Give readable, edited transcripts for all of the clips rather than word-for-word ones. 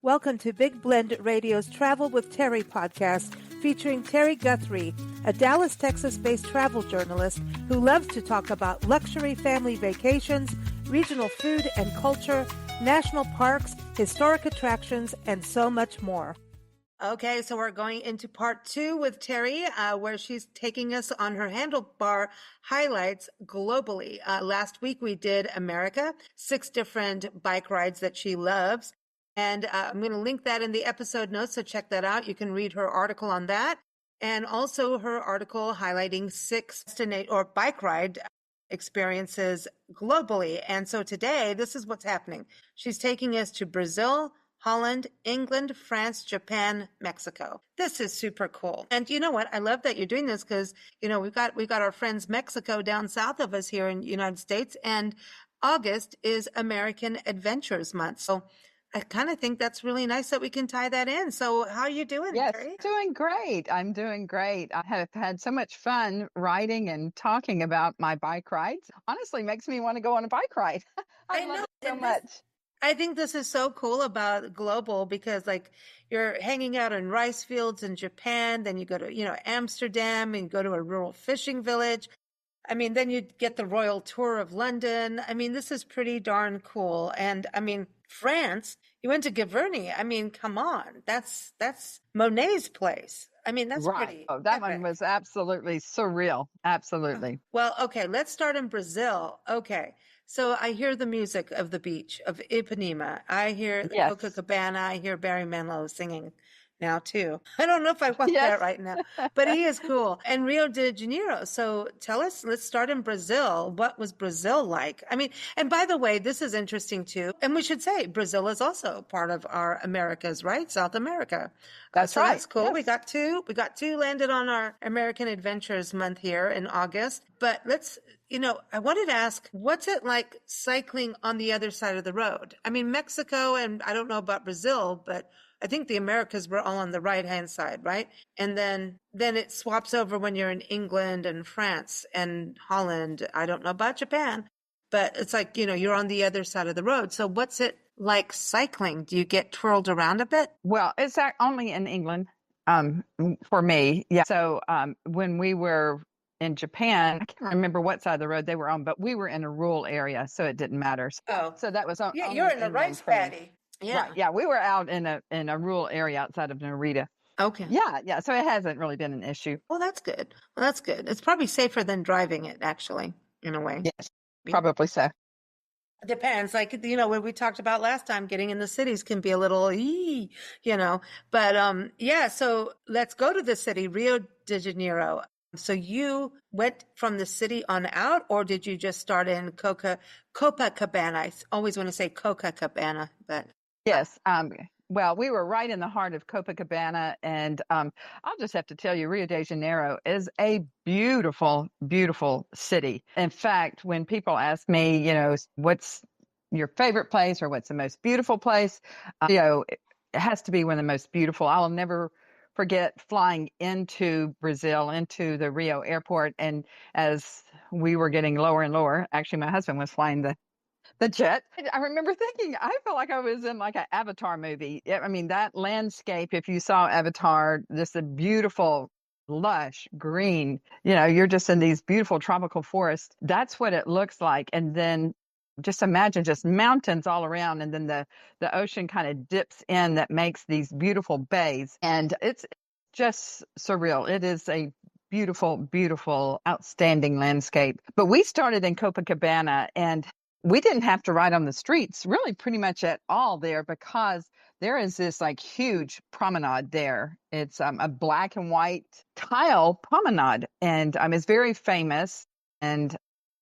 Welcome to Big Blend Radio's Travel with Terri podcast, featuring Terri Guthrie, a Dallas, Texas-based travel journalist who loves to talk about luxury family vacations, regional food and culture, national parks, historic attractions, and so much more. Okay, so we're going into part 2 with Terri, where she's taking us on her Handlebar highlights globally. Last week we did America, 6 different bike rides that she loves. And I'm going to link that in the episode notes, so check that out. You can read her article on that. And also her article highlighting 6 bike ride experiences globally. And so today, this is what's happening. She's taking us to Brazil, Holland, England, France, Japan, Mexico. This is super cool. And you know what? I love that you're doing this because, you know, we've got our friends Mexico down south of us here in the United States. And August is American Adventures Month. So I kind of think that's really nice that we can tie that in. So how are you doing, Yes, Terri? doing great. I'm doing great. I have had so much fun writing and talking about my bike rides. Honestly, makes me want to go on a bike ride. I love it so much. I think this is so cool about global because like you're hanging out in rice fields in Japan, then you go to, Amsterdam and go to a rural fishing village. I mean, then you get the royal tour of London. I mean, this is pretty darn cool. And I mean, France, you went to Giverny. I mean, come on. That's Monet's place. I mean, that's Right. pretty Oh, that epic. one was absolutely surreal. Absolutely. Well, okay, let's start in Brazil. Okay. So I hear the music of the beach of Ipanema. I hear the Yes. Copacabana. I hear Barry Manilow singing now too. I don't know if I want Yes. that right now, but he is cool. And Rio de Janeiro. So tell us, let's start in Brazil. What was Brazil like? I mean, and by the way, this is interesting too. And we should say Brazil is also part of our Americas, right? South America. That's So right. that's cool. Yes. We got two landed on our American Adventures month here in August. But let's, I wanted to ask, what's it like cycling on the other side of the road? I mean, Mexico, and I don't know about Brazil, but I think the Americas were all on the right-hand side, right? And then it swaps over when you're in England and France and Holland. I don't know about Japan, but it's like, you're on the other side of the road. So what's it like cycling? Do you get twirled around a bit? Well, it's only in England for me. Yeah. So when we were in Japan, I can't remember what side of the road they were on, but we were in a rural area, so it didn't matter. So that was yeah, only you're in a England rice for me. paddy. Yeah. Right. Yeah, we were out in a rural area outside of Narita. Okay. Yeah. So it hasn't really been an issue. Well, that's good. It's probably safer than driving it, actually, in a way. Yes, probably so. Depends. Like, what we talked about last time, getting in the cities can be a little, but yeah, so let's go to the city, Rio de Janeiro. So you went from the city on out, or did you just start in Copacabana? I always want to say Copacabana, but. Yes. Well, we were right in the heart of Copacabana, and I'll just have to tell you, Rio de Janeiro is a beautiful, beautiful city. In fact, when people ask me, what's your favorite place or what's the most beautiful place, it has to be one of the most beautiful. I'll never forget flying into Brazil, into the Rio airport, and as we were getting lower and lower, actually, my husband was flying the jet. I remember thinking, I felt like I was in like an Avatar movie. I mean, that landscape, if you saw Avatar, just a beautiful, lush green, you're just in these beautiful tropical forests. That's what it looks like. And then just imagine just mountains all around. And then the ocean kind of dips in that makes these beautiful bays. And it's just surreal. It is a beautiful, beautiful, outstanding landscape. But we started in Copacabana, and we didn't have to ride on the streets really pretty much at all there, because there is this like huge promenade there. It's a black and white tile promenade, and it's very famous, and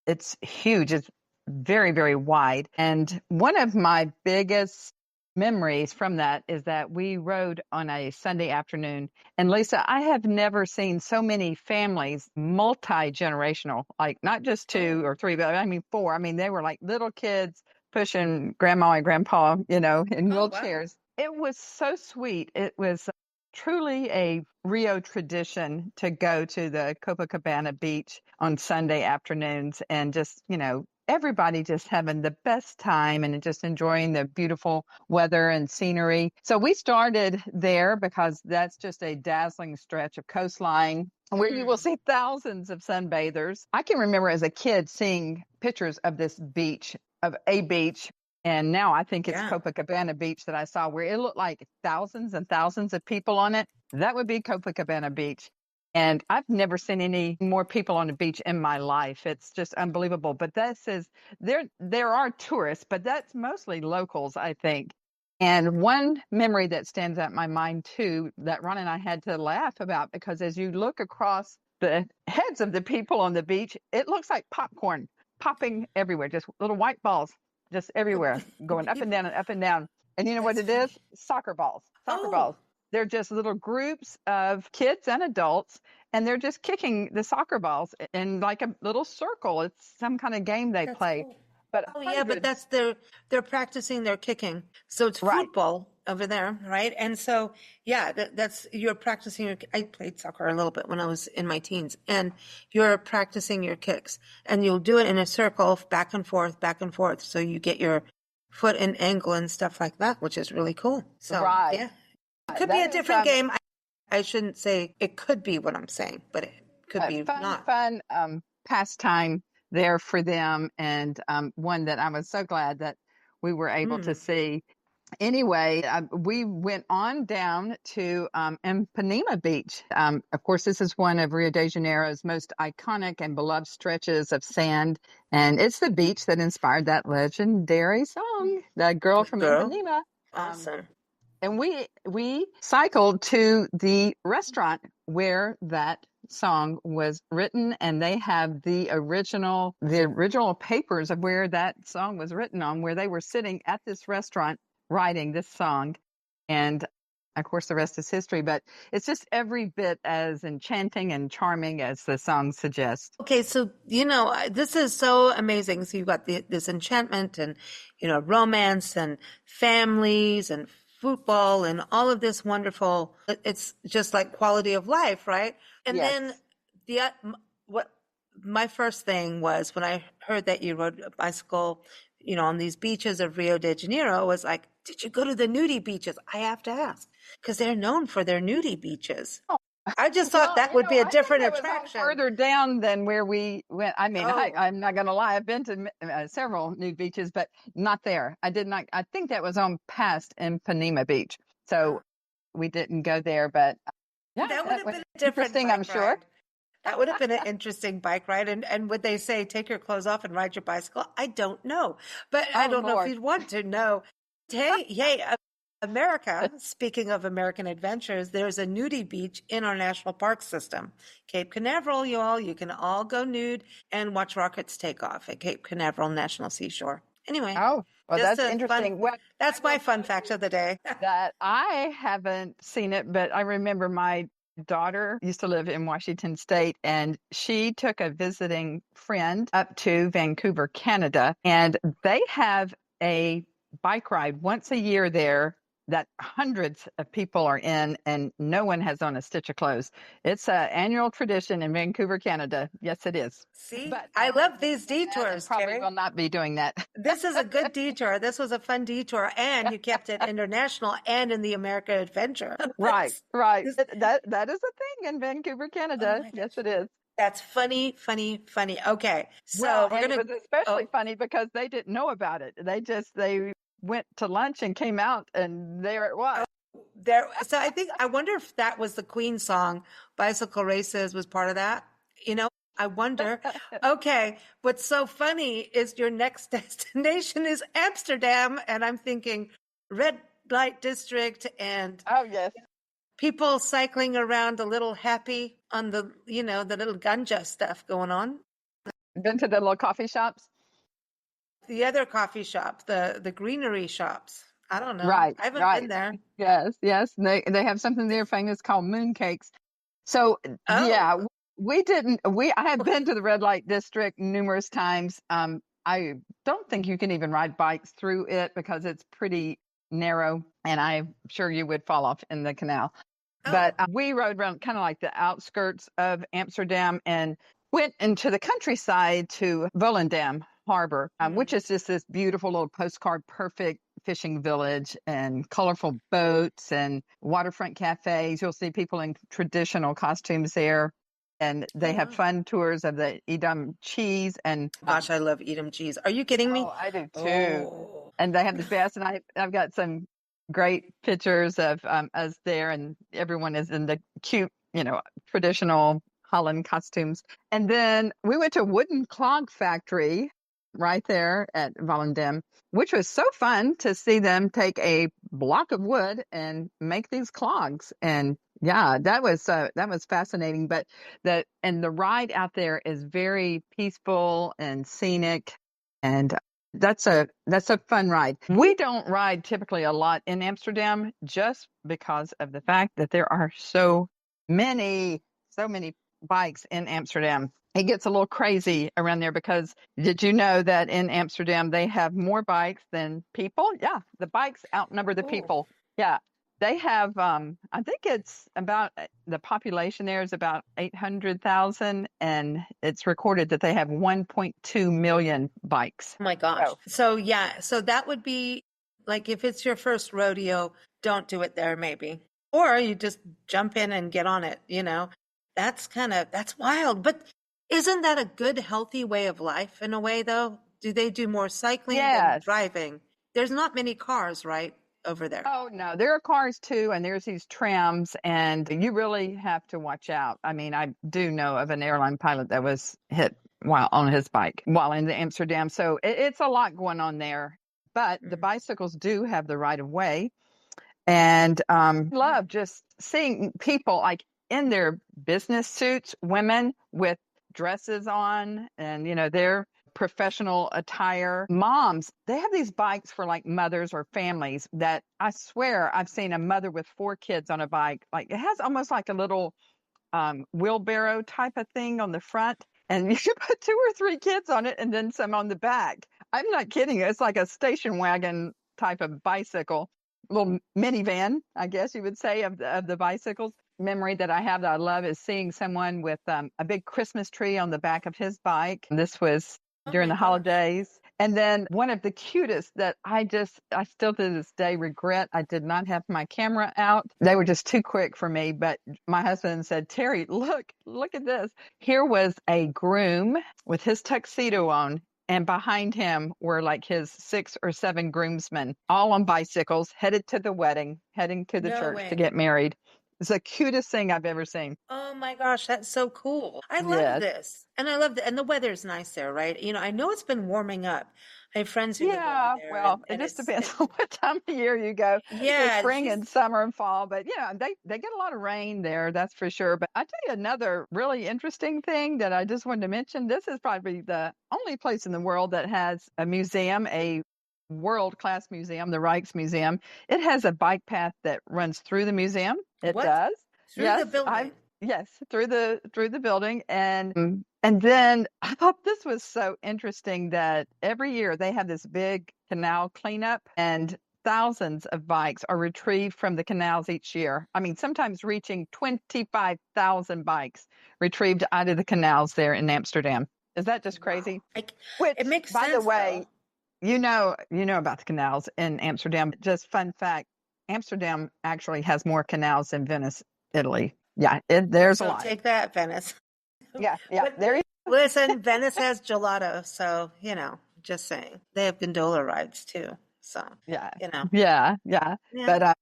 it's huge. It's very, very wide. And one of my biggest memories from that is that we rode on a Sunday afternoon. And Lisa, I have never seen so many families, multi-generational, like not just 2 or 3, but I mean 4. I mean, they were like little kids pushing grandma and grandpa, in wheelchairs. Wow. It was so sweet. It was truly a Rio tradition to go to the Copacabana beach on Sunday afternoons and just, everybody just having the best time and just enjoying the beautiful weather and scenery. So we started there because that's just a dazzling stretch of coastline where you will see thousands of sunbathers. I can remember as a kid seeing pictures of this beach, of a beach. And now I think it's Copacabana Beach that I saw where it looked like thousands and thousands of people on it. That would be Copacabana Beach. And I've never seen any more people on the beach in my life. It's just unbelievable. But there are tourists, but that's mostly locals, I think. And one memory that stands out in my mind too, that Ron and I had to laugh about, because as you look across the heads of the people on the beach, it looks like popcorn popping everywhere, just little white balls just everywhere, going up and down and up and down. And you know what it is? Soccer balls. Soccer balls. They're just little groups of kids and adults, and they're just kicking the soccer balls in like a little circle. It's some kind of game they play. Cool. But but that's they're practicing their kicking. So it's football over there, right? And so that's you're practicing I played soccer a little bit when I was in my teens, and you're practicing your kicks, and you'll do it in a circle, back and forth, back and forth, so you get your foot in angle and stuff like that, which is really cool. So it could be a different game. I shouldn't say it could be what I'm saying, but it could be not. Fun pastime there for them, and one that I was so glad that we were able to see. Anyway, we went on down to Ipanema Beach. Of course, this is one of Rio de Janeiro's most iconic and beloved stretches of sand, and it's the beach that inspired that legendary song, "The Girl from Ipanema." Awesome. And we cycled to the restaurant where that song was written, and they have the original papers of where that song was written on, where they were sitting at this restaurant writing this song. And of course, the rest is history, but it's just every bit as enchanting and charming as the song suggests. Okay, so, this is so amazing. So you've got this enchantment and, romance and families and football and all of this wonderful, it's just like quality of life, right? And then what my first thing was when I heard that you rode a bicycle, on these beaches of Rio de Janeiro, was like, did you go to the nudie beaches? I have to ask, because they're known for their nudie beaches. I just thought that would be a different attraction. Further down than where we went. I mean, I'm not going to lie. I've been to several nude beaches, but not there. I did not. I think that was on past Ipanema Beach. So we didn't go there, but that would have been a different thing, I'm sure. That would have been an interesting bike ride. And would they say, take your clothes off and ride your bicycle? I don't know. But I don't know if you'd want to know. Hey, America, speaking of American adventures, there's a nudie beach in our national park system. Cape Canaveral, you can all go nude and watch rockets take off at Cape Canaveral National Seashore. Anyway. Oh, well, that's interesting. That's my fun fact of the day. That I haven't seen it, but I remember my daughter used to live in Washington State, and she took a visiting friend up to Vancouver, Canada, and they have a bike ride once a year there that hundreds of people are in, and no one has on a stitch of clothes. It's an annual tradition in Vancouver, Canada. Yes, it is. See, but I love these detours. Probably Terri will not be doing that. This is a good detour. This was a fun detour, and you kept it international and in the American adventure. Right. That is a thing in Vancouver, Canada. Yes, it is. That's funny. Okay, so it was especially funny because they didn't know about it. They went to lunch and came out, and there it was. So I wonder if that was the Queen song, "Bicycle Races" was part of that. I wonder. Okay, what's so funny is your next destination is Amsterdam, and I'm thinking red light district and people cycling around a little happy on the the little ganja stuff going on. Been to the little coffee shops? The other coffee shop, the greenery shops. I don't know. Right. I haven't been there. Yes. They have something there famous called mooncakes. So we didn't. I have been to the red light district numerous times. I don't think you can even ride bikes through it because it's pretty narrow, and I'm sure you would fall off in the canal. But we rode around kind of like the outskirts of Amsterdam and went into the countryside to Volendam. harbor, which is just this beautiful little postcard perfect fishing village and colorful boats and waterfront cafes. You'll see people in traditional costumes there. And they have fun tours of the Edam cheese. And Gosh, I love Edam cheese. Are you kidding me? oh, I do too. Oh. And they have the best. And I've got some great pictures of us there, and everyone is in the cute, traditional Holland costumes. And then we went to a wooden clog factory right there at Volendam, which was so fun to see them take a block of wood and make these clogs. And yeah, that was fascinating. But the ride out there is very peaceful and scenic, and that's a fun ride. We don't ride typically a lot in Amsterdam just because of the fact that there are so many bikes in Amsterdam. It gets a little crazy around there because did you know that in Amsterdam they have more bikes than people? Yeah, the bikes outnumber the people. Yeah. They have, I think it's about the population there is about 800,000, and it's recorded that they have 1.2 million bikes. Oh my gosh. So that would be like if it's your first rodeo, don't do it there maybe. Or you just jump in and get on it, That's wild. But isn't that a good, healthy way of life in a way, though? Do they do more cycling than driving? There's not many cars, right, over there? Oh, no, there are cars too, and there's these trams, and you really have to watch out. I mean, I do know of an airline pilot that was hit while on his bike while in Amsterdam. So it's a lot going on there. But the bicycles do have the right of way. And love just seeing people like in their business suits, women with dresses on and, their professional attire. Moms, they have these bikes for like mothers or families that I swear I've seen a mother with 4 kids on a bike. Like it has almost like a little wheelbarrow type of thing on the front. And you can put 2 or 3 kids on it and then some on the back. I'm not kidding. It's like a station wagon type of bicycle. Little minivan, I guess you would say, of the bicycles. Memory that I have that I love is seeing someone with a big Christmas tree on the back of his bike. This was during the holidays. And then one of the cutest that I still to this day regret I did not have my camera out. They were just too quick for me. But my husband said, Terry, look at this. Here was a groom with his tuxedo on. And behind him were like his 6 or 7 groomsmen, all on bicycles, headed to the wedding, heading to the church to get married. It's the cutest thing I've ever seen. Oh my gosh, that's so cool. I love this. And I love that. And the weather's nice there, right? I know it's been warming up. I have friends who live over there. Well, it just depends on what time of year you go. Yeah. Spring and summer and fall. But they get a lot of rain there, that's for sure. But I tell you another really interesting thing that I just wanted to mention. This is probably the only place in the world that has a museum, a world-class museum, the Rijksmuseum. It has a bike path that runs through the museum. It does. Through the building. Yes, through the building. And then I thought this was so interesting that every year they have this big canal cleanup and thousands of bikes are retrieved from the canals each year. I mean, sometimes reaching 25,000 bikes retrieved out of the canals there in Amsterdam. Is that just crazy? Which, it makes sense, by the way, though. You know about the canals in Amsterdam. Just fun fact, Amsterdam actually has more canals than Venice, Italy. Yeah, there's a lot. Take that, Venice. Yeah. But there you go. Listen, Venice has gelato, so, just saying. They have gondola rides, too. So, Yeah. Yeah. But,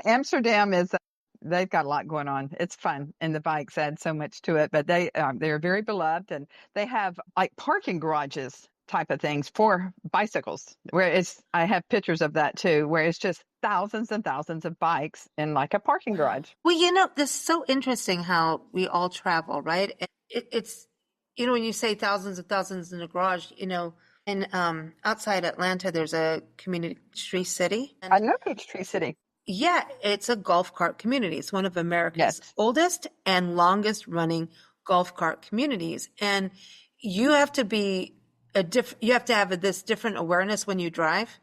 Amsterdam they've got a lot going on. It's fun, and the bikes add so much to it. But they're very beloved, and they have, like, parking garages type of things for bicycles, where I have pictures of that too, where it's just thousands and thousands of bikes in like a parking garage. Well, this is so interesting how we all travel, right? It's, when you say thousands and thousands in a garage, in outside Atlanta, there's a community, Tree City. I know Tree City. Yeah, it's a golf cart community. It's one of America's oldest and longest running golf cart communities. And you have to be you have to have this different awareness when you drive.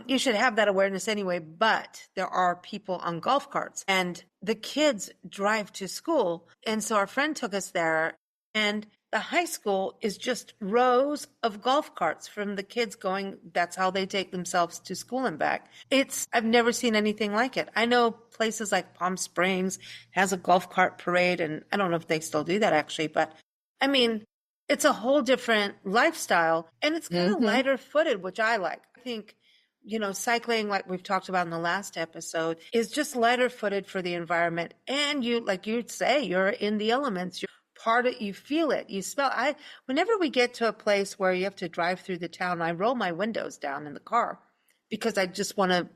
You should have that awareness anyway, but there are people on golf carts and the kids drive to school. And so our friend took us there and the high school is just rows of golf carts from the kids going, that's how they take themselves to school and back. I've never seen anything like it. I know places like Palm Springs has a golf cart parade, and I don't know if they still do that actually, but I mean, it's a whole different lifestyle, and it's kind of lighter footed, which I like. I think, cycling, like we've talked about in the last episode, is just lighter footed for the environment. And you, like you'd say, you're in the elements. You're part of, you feel it, you smell. Whenever we get to a place where you have to drive through the town, I roll my windows down in the car because I just want to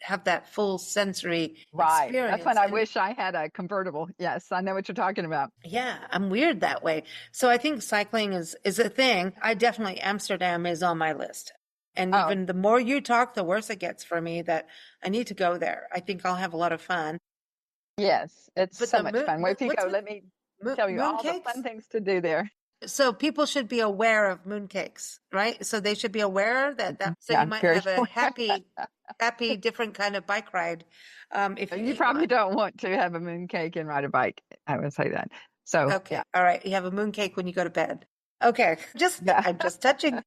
have that full sensory experience. That's when I wish I had a convertible. Yes, I know what you're talking about. Yeah, I'm weird that way. So I think cycling is a thing. Amsterdam is on my list. And even the more you talk, the worse it gets for me that I need to go there. I think I'll have a lot of fun. Yes, it's so much fun. Where if you go, let me tell you all the fun things to do there. So people should be aware of mooncakes, right? So they should be aware that you might have a happy, different kind of bike ride. If you probably don't want to have a mooncake and ride a bike, I would say that. So okay, all right, you have a mooncake when you go to bed. Okay, I'm just touching.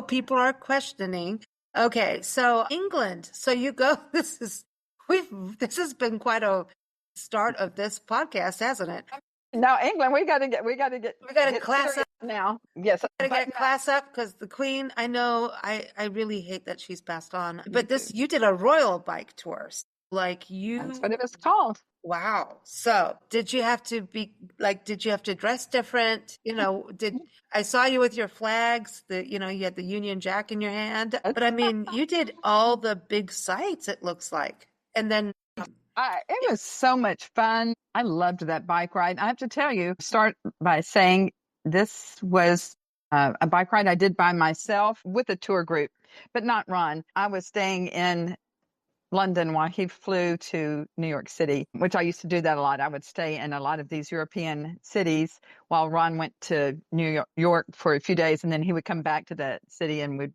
People are questioning. Okay, so England. So you go. This has been quite a start of this podcast, hasn't it? No, England. We got to class up now. Yes, we got to get class up because the Queen. I know. I really hate that she's passed on. But you did a royal bike tour, That's what it was called. Wow. So did you have to dress different? I saw you with your flags, you had the Union Jack in your hand, but I mean, you did all the big sites, it looks like. And then it was so much fun. I loved that bike ride. I have to tell you, start by saying this was a bike ride I did by myself with a tour group, but not Ron. I was staying in London while he flew to New York City, which I used to do that a lot. I would stay in a lot of these European cities while Ron went to New York for a few days, and then he would come back to that city and would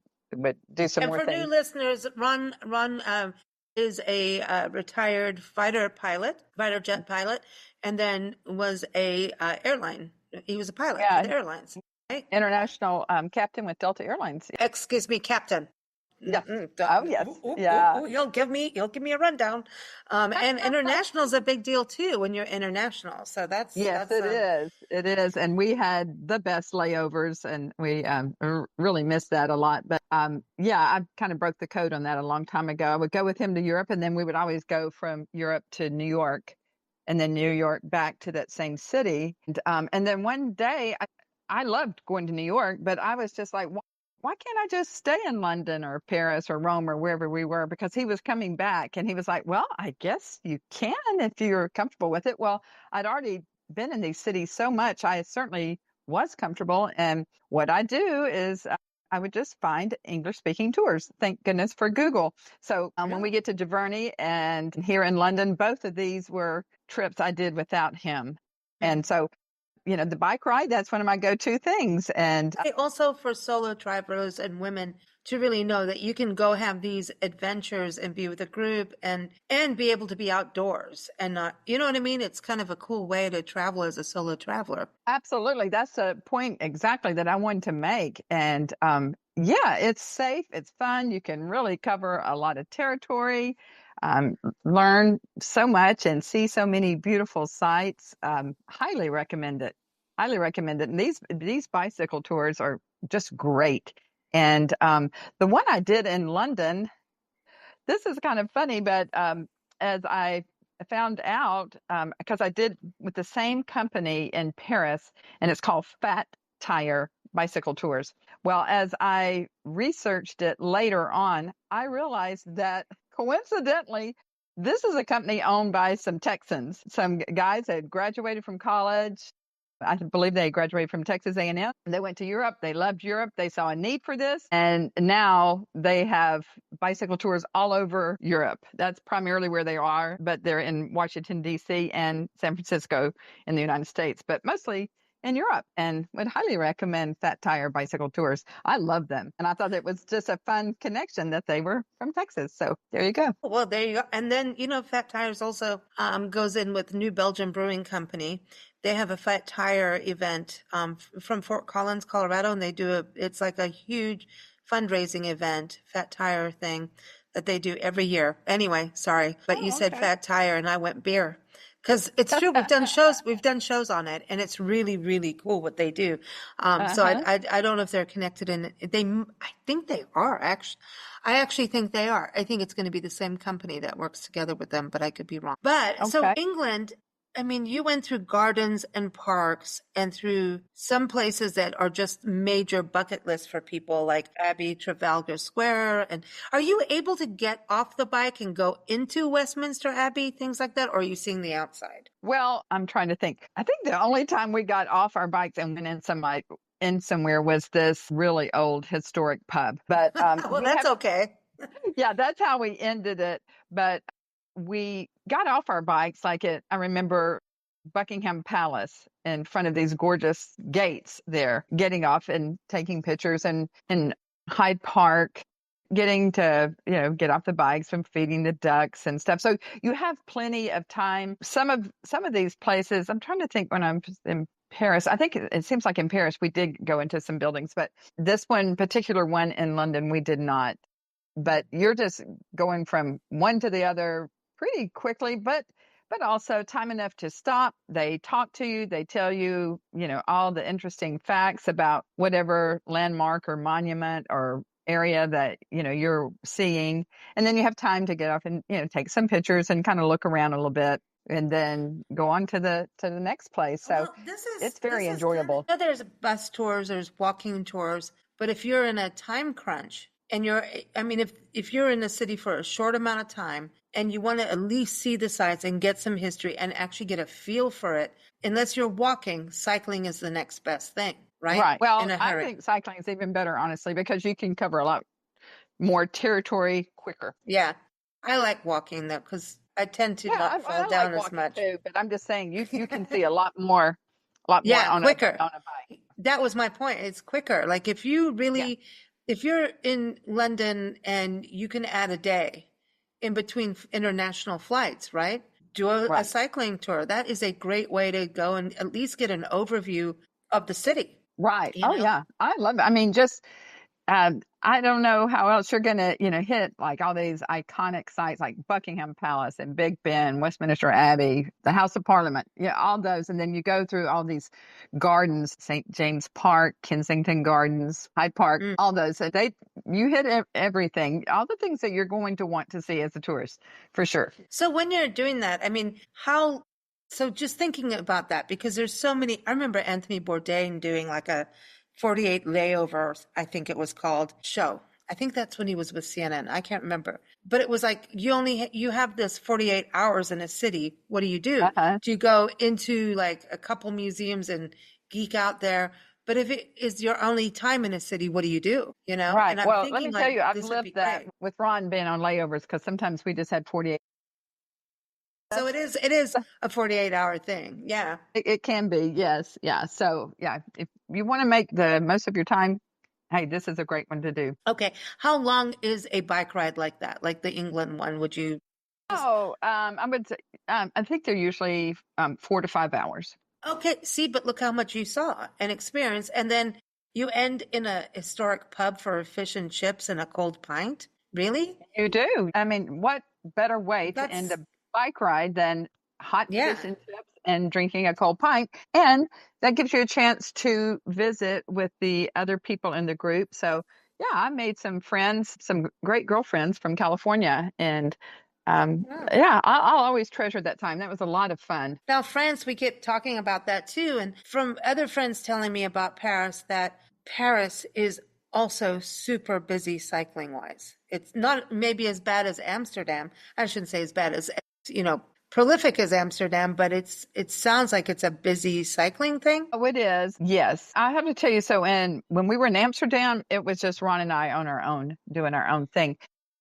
do some more things. And for new listeners, Ron is a retired fighter jet pilot, and then was a airline. He was a pilot for the airlines. Right? International captain with Delta Airlines. Excuse me, captain. Yeah. Oh yes. Yeah. You'll give me a rundown. And international is a big deal too when you're international. So it is. And we had the best layovers, and we really missed that a lot. But I kind of broke the code on that a long time ago. I would go with him to Europe, and then we would always go from Europe to New York, and then New York back to that same city. And then one day, I loved going to New York, but I was just like, why can't I just stay in London or Paris or Rome or wherever we were? Because he was coming back, and he was like, well, I guess you can if you're comfortable with it. Well, I'd already been in these cities so much. I certainly was comfortable. And what I do is I would just find English speaking tours. Thank goodness for Google. So when we get to Giverny and here in London, both of these were trips I did without him. And so the bike ride, that's one of my go-to things. And also for solo travelers and women to really know that you can go have these adventures and be with a group and be able to be outdoors and not, you know what I mean? It's kind of a cool way to travel as a solo traveler. Absolutely. That's a point exactly that I wanted to make. And it's safe. It's fun. You can really cover a lot of territory. Learn so much and see so many beautiful sights. Highly recommend it. And these bicycle tours are just great. And the one I did in London, this is kind of funny, but as I found out, because I did with the same company in Paris, and it's called Fat Tire Bicycle Tours. Well, as I researched it later on, I realized that coincidentally, this is a company owned by some Texans. Some guys had graduated from college. I believe they graduated from Texas A&M. They went to Europe. They loved Europe. They saw a need for this. And now they have bicycle tours all over Europe. That's primarily where they are, but they're in Washington, D.C. and San Francisco in the United States, but mostly in Europe, and would highly recommend Fat Tire Bicycle Tours. I love them. And I thought it was just a fun connection that they were from Texas. So there you go. Well, there you go. And then, Fat Tires also goes in with New Belgium Brewing Company. They have a Fat Tire event from Fort Collins, Colorado, and it's like a huge fundraising event, Fat Tire thing that they do every year. Anyway, sorry, but you Oh, said okay. Fat Tire and I went beer. Because it's true, we've done shows on it, and it's really, really cool what they do. So Uh-huh. I don't know if they're connected, and I think they are actually. I actually think they are. I think it's going to be the same company that works together with them, but I could be wrong. But so Okay. England, I mean, you went through gardens and parks and through some places that are just major bucket lists for people like Abbey, Trafalgar Square. And are you able to get off the bike and go into Westminster Abbey, things like that? Or are you seeing the outside? Well, I'm trying to think. I think the only time we got off our bikes and went in somewhere was this really old historic pub. But Well, that's okay. yeah, that's how we ended it. But we got off our bikes I remember Buckingham Palace in front of these gorgeous gates there, getting off and taking pictures, and in Hyde Park, getting to, get off the bikes from feeding the ducks and stuff. So you have plenty of time. Some of these places, I'm trying to think when I'm in Paris. I think it seems like in Paris we did go into some buildings, but this particular one in London, we did not. But you're just going from one to the other pretty quickly, but also time enough to stop. They talk to you, they tell you, all the interesting facts about whatever landmark or monument or area that, you're seeing. And then you have time to get off and, take some pictures and kind of look around a little bit and then go on to the next place. So Well, it's this very is kind of, enjoyable. there's bus tours, there's walking tours, but if you're in a time crunch and I mean, if you're in a city for a short amount of time and you want to at least see the sights and get some history and actually get a feel for it, unless you're walking, cycling is the next best thing, right? Right. In Well, a I hurry. think cycling is even better, honestly, because you can cover a lot more territory quicker. Yeah. I like walking though, because I tend to Yeah, not fall I like down as walking much. too, but I'm just saying you can see a lot more Yeah, on a quicker. bike. That was my point. It's quicker. Like Yeah, if you're in London and you can add a day in between international flights, right? Do a right. cycling tour. That is a great way to go and at least get an overview of the city, Right. you Oh know? yeah. I love it. I mean, just I don't know how else you're gonna, hit like all these iconic sites like Buckingham Palace and Big Ben, Westminster Abbey, the House of Parliament, yeah, all those, and then you go through all these gardens, St. James Park, Kensington Gardens, Hyde Park, Mm. all those. So you hit everything, all the things that you're going to want to see as a tourist, for sure. So when you're doing that, I mean, so just thinking about that, because there's so many, I remember Anthony Bourdain doing like a 48 layovers, I think it was called, show. I think that's when he was with CNN. I can't remember. But it was like you have this 48 hours in a city. What do you do? Uh-huh. Do you go into like a couple museums and geek out there? But if it is your only time in a city, what do you do? Right. And I'm Well, let thinking me tell like you, I've this would lived be that great. with Ron being on layovers because sometimes we just had 48. So it is a 48-hour thing. Yeah. It can be, yes. Yeah. So, yeah, if you want to make the most of your time, hey, this is a great one to do. Okay. How long is a bike ride like that? Like the England one? Would you just Oh, I would say, I think they're usually 4 to 5 hours. okay, see, but look how much you saw and experienced. And then you end in a historic pub for fish and chips and a cold pint? Really? You do. I mean, what better way to end That's a bike ride than hot yeah. fish and chips and drinking a cold pint? And that gives you a chance to visit with the other people in the group. So, yeah, I made some friends, some great girlfriends from California. And Wow. yeah, I'll always treasure that time. That was a lot of fun. Now, France, we get talking about that too. And from other friends telling me about Paris, that Paris is also super busy cycling wise. It's not maybe as bad as Amsterdam. I shouldn't say as bad as, prolific as Amsterdam, but it sounds like it's a busy cycling thing. Oh, it is. Yes. I have to tell you, so when we were in Amsterdam, it was just Ron and I on our own, doing our own thing.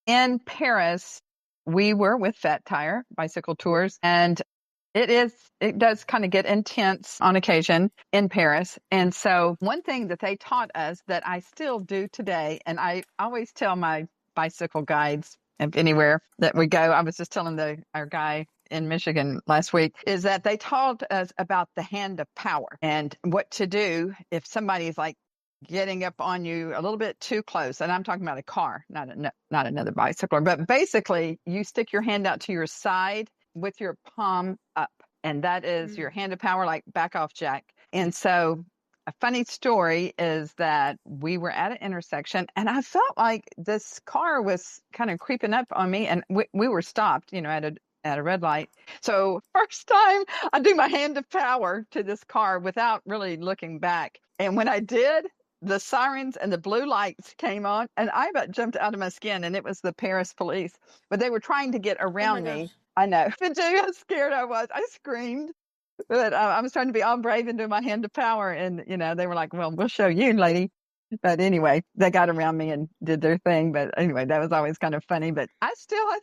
In Paris, we were with Fat Tire Bicycle Tours, and It does kind of get intense on occasion in Paris. And so one thing that they taught us that I still do today, and I always tell my bicycle guides if anywhere that we go, I was just telling our guy in Michigan last week, is that they taught us about the hand of power and what to do if somebody's like getting up on you a little bit too close. And I'm talking about a car, not another bicycler, but basically you stick your hand out to your side with your palm up. And that is your hand of power, like back off, Jack. And so a funny story is that we were at an intersection and I felt like this car was kind of creeping up on me, and we were stopped, at a red light. So first time I do my hand of power to this car without really looking back. And when I did, the sirens and the blue lights came on and I about jumped out of my skin, and it was the Paris police, but they were trying to get around me. I know. Did you? How scared I was. I screamed. But I was trying to be all brave and do my hand of power. And, they were like, well, we'll show you, lady. But anyway, they got around me and did their thing. But anyway, that was always kind of funny. But I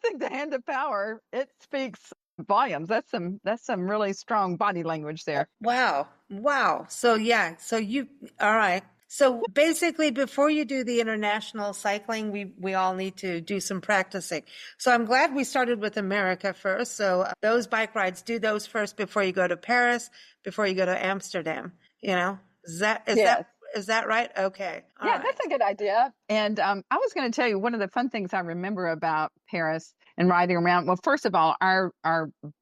think the hand of power, it speaks volumes. That's some really strong body language there. Wow. So yeah, all right. So basically, before you do the international cycling, we all need to do some practicing. So I'm glad we started with America first. So those bike rides, do those first before you go to Paris, before you go to Amsterdam. Is that right? Okay. All right. That's a good idea. And I was going to tell you one of the fun things I remember about Paris and riding around. Well, first of all, our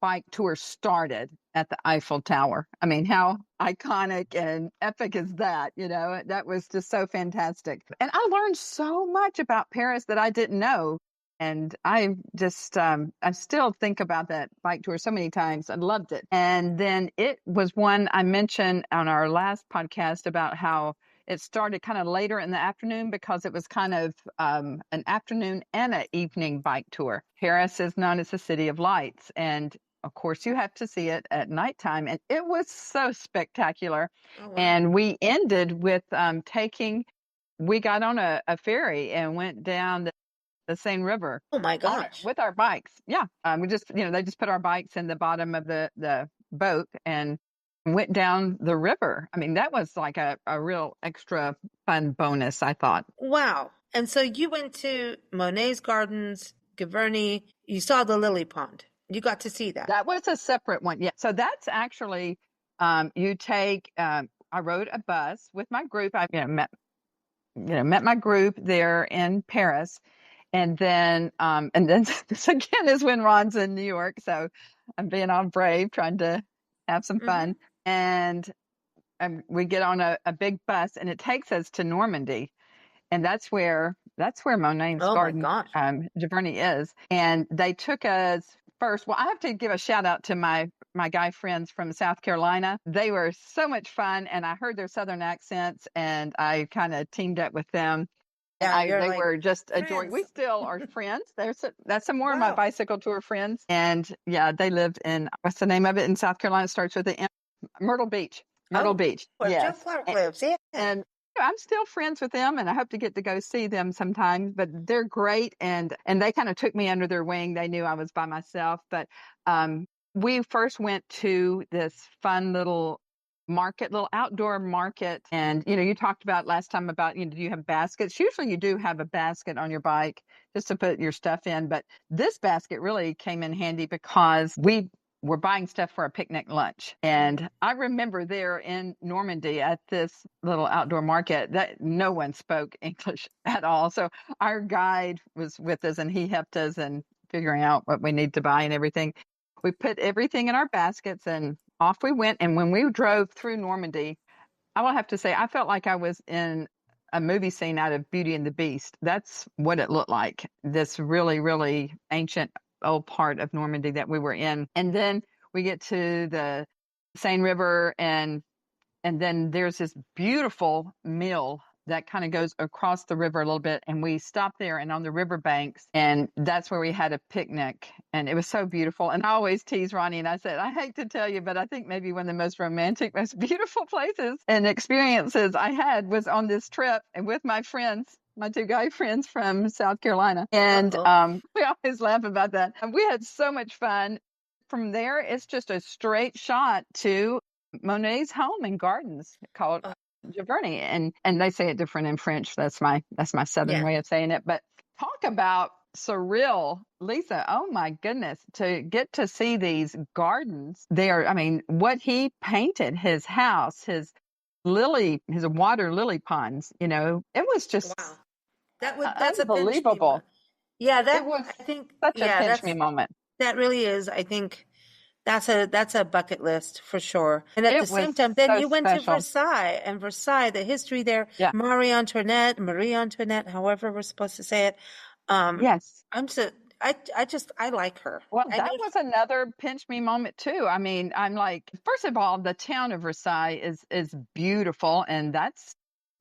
bike tour started at the Eiffel Tower. I mean, how iconic and epic is that? That was just so fantastic. And I learned so much about Paris that I didn't know. And I just, I still think about that bike tour so many times. I loved it. And then it was one I mentioned on our last podcast about how it started kind of later in the afternoon because it was kind of an afternoon and an evening bike tour. Paris is known as the city of lights. And of course, you have to see it at nighttime. And it was so spectacular. Oh, wow. And we ended with we got on a ferry and went down the Seine River. Oh my gosh. With our bikes. Yeah. We just, they just put our bikes in the bottom of the boat and went down the river. I mean, that was like a real extra fun bonus, I thought. Wow. And so you went to Monet's Gardens, Giverny. You saw the lily pond. You got to see that. That was a separate one. Yeah. So that's actually, you take, I rode a bus with my group. I met my group there in Paris. And then this again is when Ron's in New York. So I'm being all brave, trying to have some fun. And we get on a big bus and it takes us to Normandy. And that's where Monet's Garden, Giverny is. And they took us first. Well, I have to give a shout out to my guy friends from South Carolina. They were so much fun. And I heard their Southern accents and I kind of teamed up with them. Yeah, they were just adoring. We still are friends. That's some more of my bicycle tour friends. And yeah, they lived in, what's the name of it in South Carolina? It starts with the M. Myrtle Beach. Beach. Where Joe Clark lives. Yeah. And I'm still friends with them and I hope to get to go see them sometimes, but they're great. And they kind of took me under their wing. They knew I was by myself, but we first went to this fun little outdoor market. And, you talked about last time about, do you have baskets? Usually you do have a basket on your bike just to put your stuff in. But this basket really came in handy because we were buying stuff for a picnic lunch. And I remember there in Normandy at this little outdoor market that no one spoke English at all. So our guide was with us and he helped us in figuring out what we need to buy and everything. We put everything in our baskets and off we went. And when we drove through Normandy, I will have to say, I felt like I was in a movie scene out of Beauty and the Beast. That's what it looked like. This really, really ancient old part of Normandy that we were in. And then we get to the Seine River and then there's this beautiful mill that kind of goes across the river a little bit. And we stopped there and on the river banks, and that's where we had a picnic. And it was so beautiful. And I always tease Ronnie and I said, I hate to tell you, but I think maybe one of the most romantic, most beautiful places and experiences I had was on this trip and with my friends, my two guy friends from South Carolina. And we always laugh about that. And we had so much fun. from there, it's just a straight shot to Monet's home and gardens called Giverny, and they say it different in French. That's my Southern way of saying it. But talk about surreal, Lisa. Oh my goodness, to get to see these gardens there. I mean, what he painted, his house, his water lily ponds. You know, it was just Wow. That's a pinch me unbelievable. moment. Yeah, It was I think such a pinch me moment. that really is. I think that's a bucket list for sure. And at the It same was time, then so you went to special. Versailles, and Versailles, the history there, Yeah. Marie Antoinette, however we're supposed to say it. Yes. I'm so I like her. Well, I that know. was another pinch me moment too. I mean, I'm like, first of all, the town of Versailles is beautiful, and that's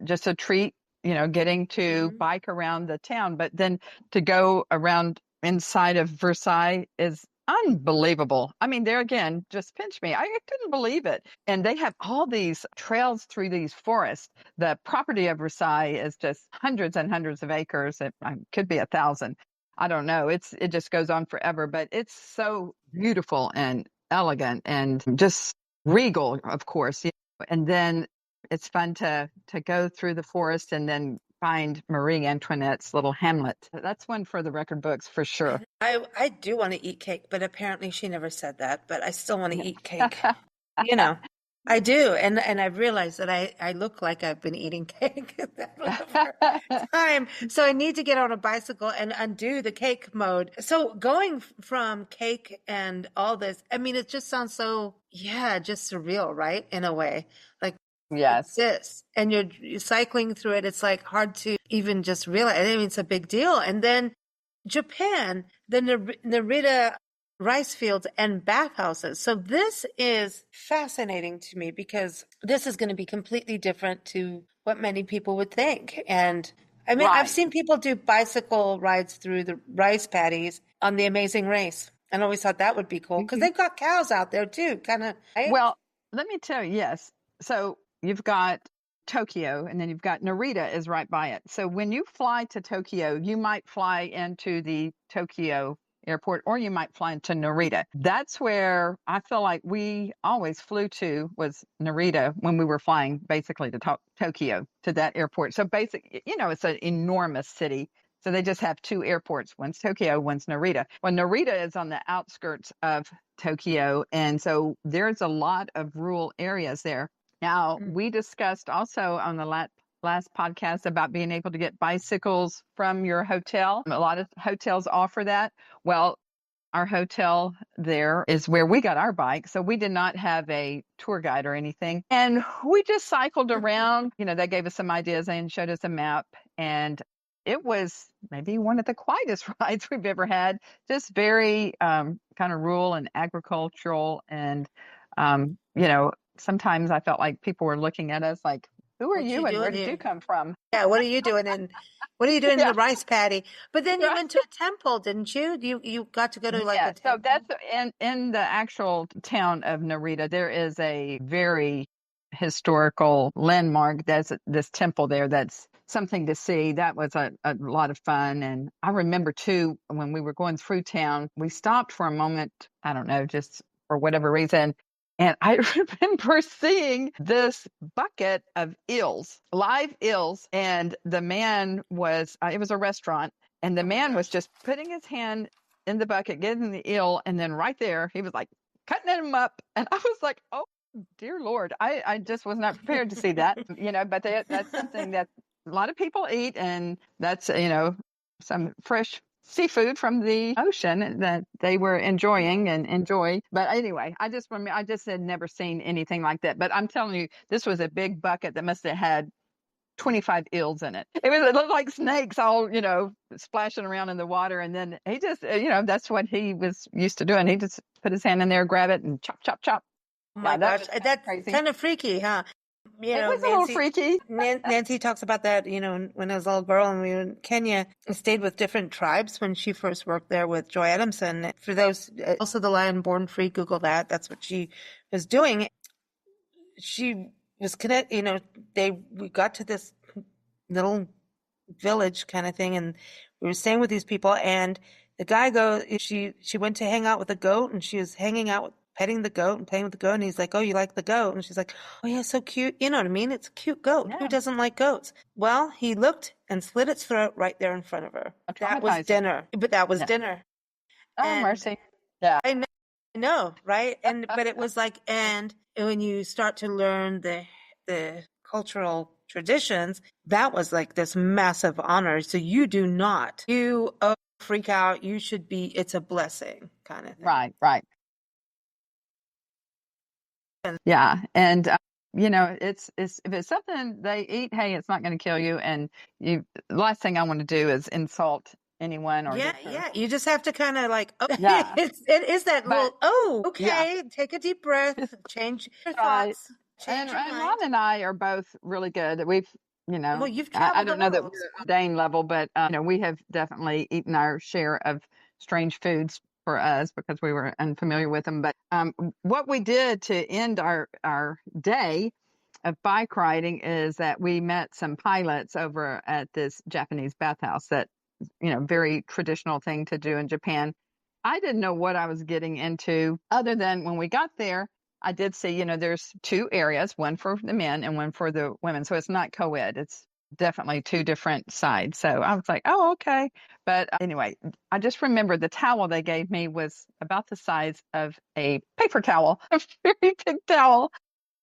just a treat, getting to Mhm. bike around the town. But then to go around inside of Versailles is unbelievable. I mean, there again, just pinch me. I couldn't believe it. And they have all these trails through these forests. The property of Versailles is just hundreds and hundreds of acres. It could be 1,000. I don't know. It just goes on forever, but it's so beautiful and elegant and just regal, of course. And then it's fun to go through the forest and then find Marie Antoinette's little hamlet. That's one for the record books for sure. I do want to eat cake, but apparently she never said that. But I still want to eat cake. Yeah. You know, I do, and I've realized that I look like I've been eating cake over time. So I need to get on a bicycle and undo the cake mode. So going from cake and all this, I mean, it just sounds so, yeah, just surreal, right? In a way, like Yes. exists, and you're cycling through it. It's like hard to even just realize. I mean, it's a big deal. And then Japan, the Narita rice fields and bathhouses. So this is fascinating to me because this is going to be completely different to what many people would think. And I mean, I've Right. seen people do bicycle rides through the rice paddies on the Amazing Race. And I always thought that would be cool because they've got cows out there too, kind of, right? Well, let me tell you, yes. So you've got Tokyo, and then you've got Narita is right by it. So when you fly to Tokyo, you might fly into the Tokyo airport, or you might fly into Narita. That's where I feel like we always flew to, was Narita, when we were flying basically to Tokyo, to that airport. So it's an enormous city. So they just have two airports. One's Tokyo, one's Narita. Well, Narita is on the outskirts of Tokyo. And so there's a lot of rural areas there. Now, we discussed also on the last podcast about being able to get bicycles from your hotel. A lot of hotels offer that. Well, our hotel there is where we got our bike. So we did not have a tour guide or anything. And we just cycled around. They gave us some ideas and showed us a map. And it was maybe one of the quietest rides we've ever had. Just very kind of rural and agricultural. And, sometimes I felt like people were looking at us like, who are What you you and where doing did you here? come from? Yeah, what are you doing in Yeah. the rice paddy? But then you Right. went to a temple, didn't you? You got to go to like a Yeah, so temple. that's in the actual town of Narita. There is a very historical landmark. That's this temple there. That's something to see. That was a lot of fun. And I remember too, when we were going through town, we stopped for a moment. I don't know, just for whatever reason. And I remember seeing this bucket of eels, live eels. And the man it was a restaurant. And the Oh my man was gosh. just putting his hand in the bucket, getting the eel, and then right there, he was like cutting them up. And I was like, oh, dear Lord, I just was not prepared to see that, but that's something that a lot of people eat. And that's, some fresh seafood from the ocean that they were enjoying and enjoy. But anyway, I just remember, I just had never seen anything like that. But I'm telling you, this was a big bucket that must have had 25 eels in it. It looked like snakes all, splashing around in the water. And then he just, that's what he was used to doing. He just put his hand in there, grab it, and chop, chop, chop. Oh Yeah, my that gosh, was kind of that's crazy. kind of freaky, huh? It was a little freaky. Nancy talks about that, when I was a little girl and we were in Kenya, and stayed with different tribes when she first worked there with Joy Adamson. For those, also the Lion Born Free, Google that. That's what she was doing. She was we got to this little village kind of thing, and we were staying with these people, and the guy goes, she went to hang out with a goat, and she was hanging out, petting the goat and playing with the goat. And he's like, "Oh, you like the goat?" And she's like, "Oh yeah, so cute." You know what I mean? It's a cute goat. Who Yeah. doesn't like goats? Well, he looked and slit its throat right there in front of her. That was Traumatizing. dinner. But that was Yeah. dinner. Oh, And mercy. Yeah. I know, right? But it was like, and when you start to learn the cultural traditions, that was like this massive honor. So you do not, you freak out. You should be, it's a blessing kind of thing. Right, right. Yeah. And, it's if it's something they eat, hey, it's not going to kill you. And the last thing I want to do is insult anyone or Yeah, get hurt. yeah. You just have to kind of like, Yeah. it is that But little, yeah, okay, take a deep breath, change your right. thoughts, change your And mind. Ron and I are both really good. Well, you've I traveled the don't know that world. we're Dane level, but we have definitely eaten our share of strange foods for us because we were unfamiliar with them. But what we did to end our day of bike riding is that we met some pilots over at this Japanese bathhouse that, very traditional thing to do in Japan. I didn't know what I was getting into other than when we got there, I did see, there's two areas, one for the men and one for the women. So it's not co-ed. It's definitely two different sides. So I was like, oh, okay. But anyway, I just remember the towel they gave me was about the size of a paper towel, a very big towel.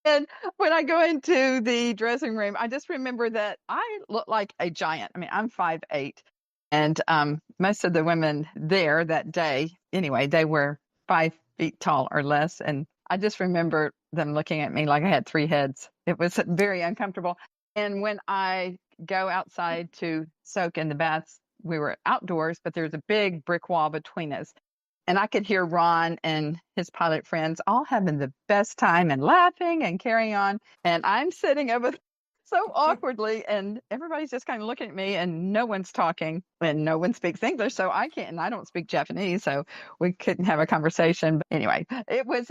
And when I go into the dressing room, I just remember that I look like a giant. I mean, I'm 5'8", and most of the women there that day, anyway, they were 5 feet tall or less. And I just remember them looking at me like I had three heads. It was very uncomfortable. And when I go outside to soak in the baths, we were outdoors, but there's a big brick wall between us. And I could hear Ron and his pilot friends all having the best time and laughing and carrying on. And I'm sitting over so awkwardly, and everybody's just kind of looking at me, and no one's talking, and no one speaks English. So I can't, and I don't speak Japanese, so we couldn't have a conversation. But anyway, it was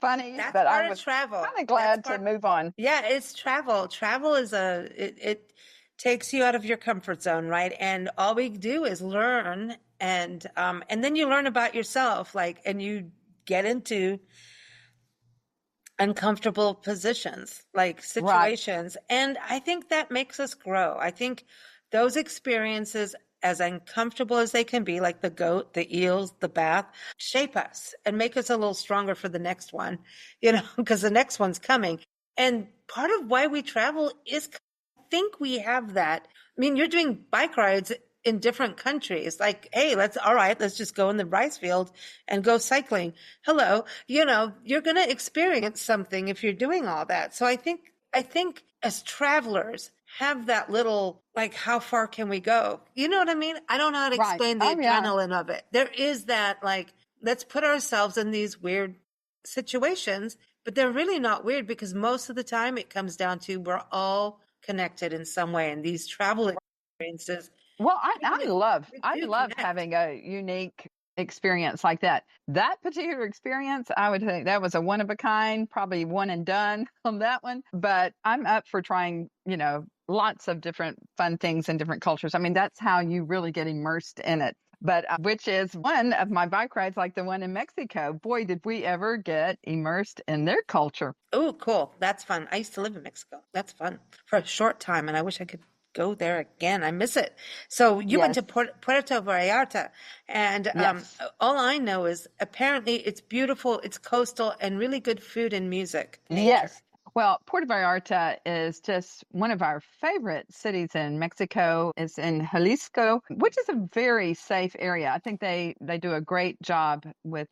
funny, That's but I part of was travel. kind of glad to move on. Yeah, it's travel. Travel is it takes you out of your comfort zone, right? And all we do is learn, and then you learn about yourself, like, and you get into uncomfortable positions, like Right, situations. And I think that makes us grow. I think those experiences, as uncomfortable as they can be, like the goat, the eels, the bath, shape us and make us a little stronger for the next one, because the next one's coming. And part of why we travel is, I think we have that. I mean, you're doing bike rides in different countries. Like, hey, let's just go in the rice field and go cycling. Hello, you're going to experience something if you're doing all that. So I think as travelers have that little, like, how far can we go? You know what I mean? I don't know how to right. explain the Oh, yeah. adrenaline of it. There is that, like, let's put ourselves in these weird situations, but they're really not weird because most of the time it comes down to we're all connected in some way. And these travel experiences Well, really, we I do love connect. having a unique experience like that. That particular experience, I would think that was a one of a kind, probably one and done on that one. But I'm up for trying, lots of different fun things in different cultures. I mean, that's how you really get immersed in it. But which is one of my bike rides, like the one in Mexico. Boy, did we ever get immersed in their culture. Oh, cool. That's fun. I used to live in Mexico. That's fun for a short time, and I wish I could go there again. I miss it. So you went to Yes. Puerto Vallarta, and Yes. all I know is apparently it's beautiful, it's coastal, and really good food and music, nature. Yes. Well, Puerto Vallarta is just one of our favorite cities in Mexico. It's in Jalisco, which is a very safe area. I think they do a great job with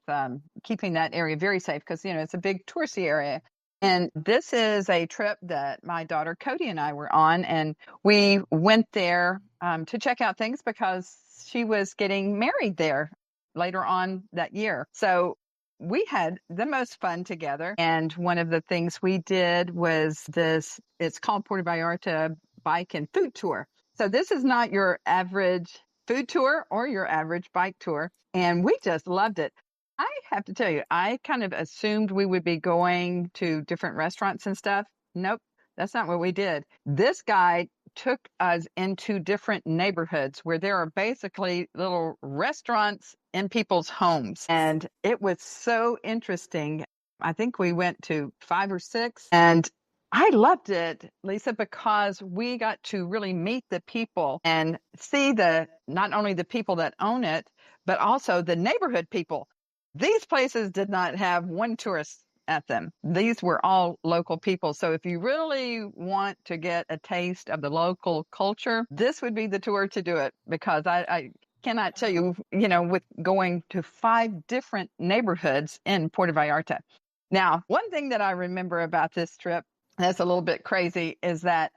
keeping that area very safe because, it's a big touristy area. And this is a trip that my daughter Cody and I were on, and we went there to check out things because she was getting married there later on that year. So we had the most fun together. And one of the things we did was it's called Puerto Vallarta Bike and Food Tour. So this is not your average food tour or your average bike tour. And we just loved it. I have to tell you, I kind of assumed we would be going to different restaurants and stuff. Nope, that's not what we did. This guy took us into different neighborhoods where there are basically little restaurants in people's homes. And it was so interesting. I think we went to 5 or 6, and I loved it, Lisa, because we got to really meet the people and see not only the people that own it, but also the neighborhood people. These places did not have one tourist at them. These were all local people. So if you really want to get a taste of the local culture, this would be the tour to do it, because I cannot tell you, with going to 5 different neighborhoods in Puerto Vallarta. Now, one thing that I remember about this trip that's a little bit crazy is that,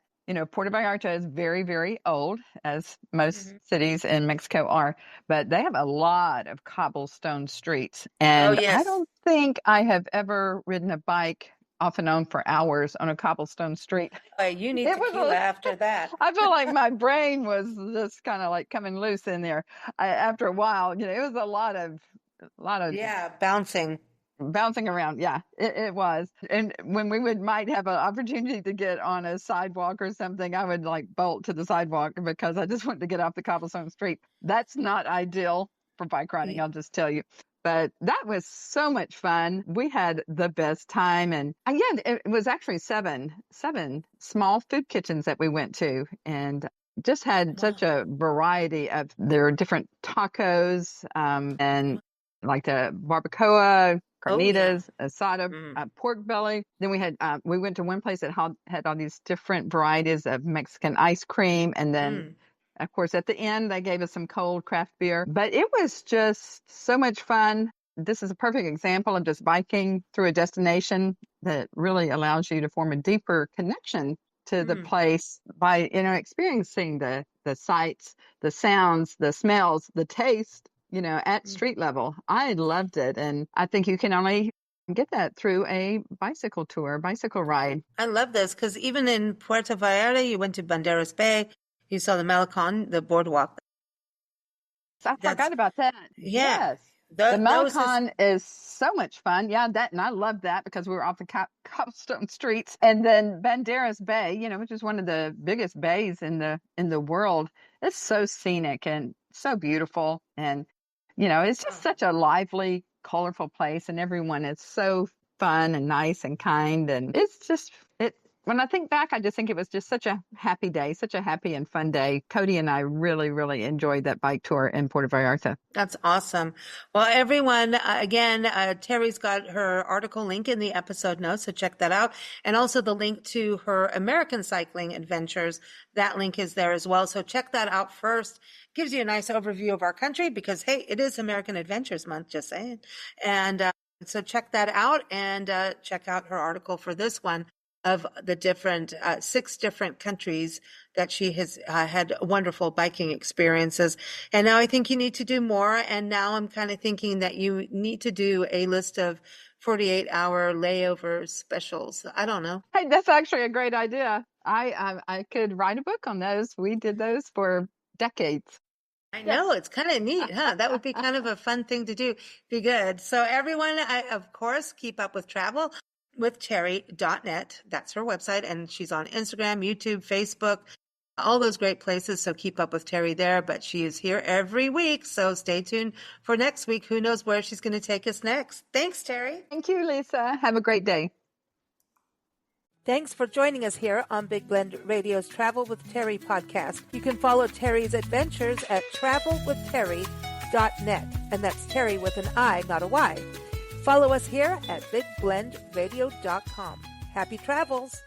Puerto Vallarta is very, very old, as most cities in Mexico are, but they have a lot of cobblestone streets. And I don't think I have ever ridden a bike off and on for hours on a cobblestone street. You need tequila after that. I feel like my brain was just kind of like coming loose in there. After a while, it was a lot of bouncing around. Yeah, it was. And when we might have an opportunity to get on a sidewalk or something, I would like bolt to the sidewalk because I just wanted to get off the cobblestone street. That's not ideal for bike riding, I'll just tell you. But that was so much fun. We had the best time. And again, it was actually seven small food kitchens that we went to, and just had such a variety of their different tacos, and like the barbacoa, carnitas, asada, pork belly. Then we went to one place that had all these different varieties of Mexican ice cream. And then, of course, at the end, they gave us some cold craft beer. But it was just so much fun. This is a perfect example of just biking through a destination that really allows you to form a deeper connection to the place by, experiencing the sights, the sounds, the smells, the taste, at street level. I loved it. And I think you can only get that through a bicycle tour, bicycle ride. I love this because even in Puerto Vallarta, you went to Banderas Bay, you saw the Malecon, the boardwalk. I forgot about that. Yeah. Yes. The Malecon is so much fun. Yeah, and I love that because we were off the cobblestone streets. And then Banderas Bay, which is one of the biggest bays in the world. It's so scenic and so beautiful. And it's just such a lively, colorful place, and everyone is so fun and nice and kind. And it's just, when I think back, I just think it was just such a happy day, such a happy and fun day. Cody and I really, really enjoyed that bike tour in Puerto Vallarta. That's awesome. Well, everyone, again, Terri's got her article link in the episode notes, so check that out. And also the link to her American cycling adventures. That link is there as well. So check that out first. Gives you a nice overview of our country because, hey, it is American Adventures Month, just saying. And so check that out, and check out her article for this one of the different 6 different countries that she has had wonderful biking experiences. And now I think you need to do more. And now I'm kind of thinking that you need to do a list of 48-hour layover specials. I don't know. Hey, that's actually a great idea. I could write a book on those. We did those for decades. I know. It's kind of neat, huh? That would be kind of a fun thing to do. Be good. So everyone, of course, keep up with travel with Terri.net. That's her website. And she's on Instagram, YouTube, Facebook, all those great places. So keep up with Terri there. But she is here every week. So stay tuned for next week. Who knows where she's going to take us next. Thanks, Terri. Thank you, Lisa. Have a great day. Thanks for joining us here on Big Blend Radio's Travel with Terri podcast. You can follow Terri's adventures at travelwithterri.net. And that's Terri with an I, not a Y. Follow us here at bigblendradio.com. Happy travels!